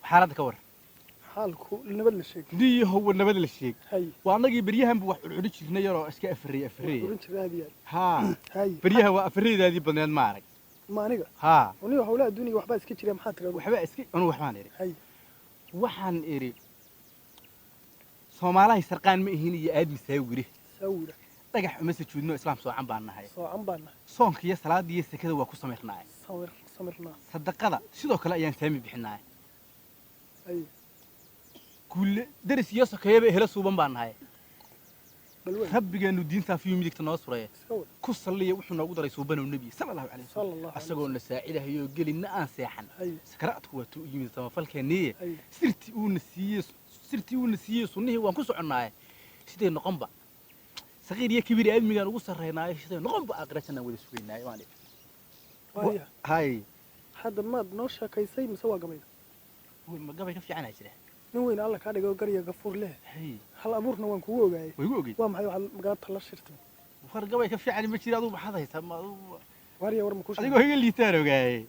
xaaladda ka war xaalku nabad la sheeg dii huwa nabad la sheeg hay waa anagii baryahan buu wax cuni jirnay yaroo iska afriye oran jiray aad ha hay baryaha waa afriyedaadii badneed ma arag ma aniga ha aniga hawlaha adduuniga waxba iska jira maxaa tiraahdo waxba iska anu waxbaan iri hay waxaan iri Soomaaliya sarqaan ma ahin iyo aad misaawire sawira dhagax uma sujuudno islaam soocan baan nahay soocan baan soonka iyo salaada iyo sakada waa ku sameernaa samirna sadaqada sidoo kale ayaan saami bixinaa hay kulle daris iyo sakayaba hela suuban baan nahay balway rabbigeenu diinta fiyu midigta noo suray sawir ku salliya wuxuu noogu daray suubana nabi sallallahu alayhi sallallahu asagoo na saacidahayo gelina aan seexan hay sakaraadku waa tuu yimid samafalkeenii hay sirtii uu na siiyey sunnihii waan ku soconnaay sidee noqonba saqiir iyo kibir aadmigaan ugu sarreynaayo sidee noqonba aakhiratan wada sugaynaayo waan waaya hay hadda maad noo sheekaysay mise waa gabayda ma gabay ka fiican jira nin weyn alla ka dhigo gariya gafuur leh hay hal abuurna waan kugu ogaayay way ugu ogey waa maxay waxa magaalada la shirtay war gabay ka fiican ma jira aduu maxaad haysaa wariya war ma ku sheegay adigoo higa liitaan ogaayay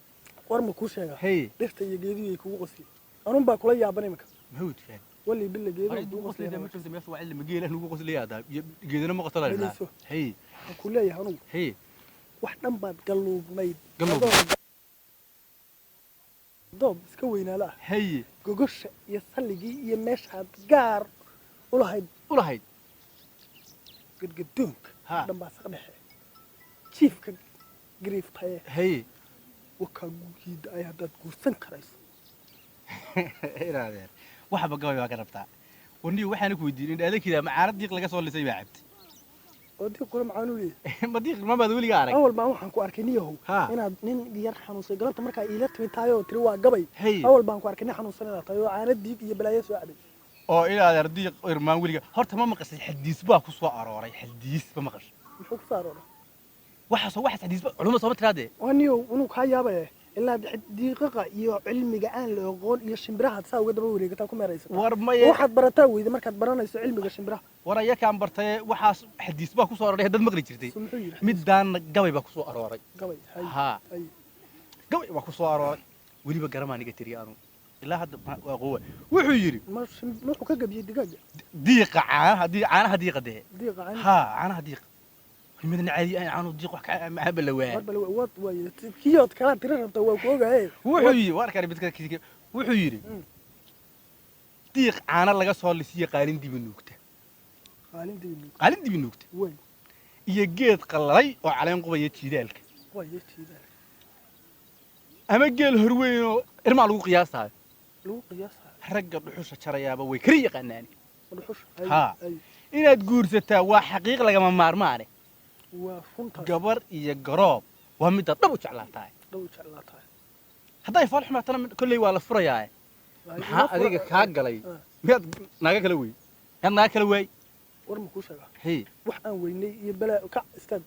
war ma ku sheegay hay dhirta iyo geeduhu ay kugu qosli anun baa kula yaabanay marka mahud faan wali bil geeduhu أنا دوق قصلي ده مثل ما يسوى علم مجيء له دوق قصلي هذا جيدنا ما قتله لنا هي كلها يا هنو هي واحد بعد قلوب ميد قلوب دوب سكوينا لا هي جوجش يصلي يمشي هتجار ولا هيد قد قدونك ها لما صقنح كيف قريف طيه هي وكاجود أي هذا تقول كريس إيه هذا واحد بقى ما قربتها وني وحنا كودين هذا كذا معارض ديق لقى صار لسه يبعد ودي قول معانو ليه ما ديق ما بدو لي قارك أول ما وحنا كواركنيه هو هنا نين يرحموا سيجارة مركا إيلات متايو تروا قبي أول ما كواركنيه حنو سنة تايو عاند ديق يبلايا سوعد أو إلى هذا ديق إرمان ولي هرت ما مقص حديث بقى كسوة أروري حديث ما مقص محوك صاروا واحد حديث بقى علوم صوبت هذا ونيو كهيا بيه إلا دقيقة يو علمي جان لغون يشمبرها تساوي قدر بوري قتال كم رئيس واحد برتاوي إذا مركز برانا يسوي علمي جشمبرها ورا يا كان برتاي وحاس حديث بقى كسوة أروري هذا المغرب جرتي مدان قوي بقى كسوة أروري قوي ها قوي بقى كسوة أروري ولي بقى رماني قتري أنا إلا هذا قوة وحيري ما هو كجبي دقيقة دقيقة عانها دقيقة ده دقيقة ها عانها دقيقة المدن عادي أنا عانو دقيقة مع بلوان بلوان ويا كيوت كلام ترى توه كوجا هاي وحيري واركاني بتكلم كذي وحيري دقيقة عانا لقى صار لسيه قالين دي بنوكته قالين دي بنوكته وين يجيت قلعي وعليهم قوية شيدالك قوية شيدالك أما جيل هروينو إرمع لو قياسها لو قياسها رجع بحوش شريابة ويكريه قناني بحوش ها إن تقول ستا وحقيقة لقى ما مارماني وفنت جبر يجرب ومدة طبوش على تاي هذا يفرح ما ترى كل يوم فرياي ما أديك كاجلي مياد ناقة كلوي هم ناقة كلوي ورمكوشة هي وحنا ويني يبلا كع استاد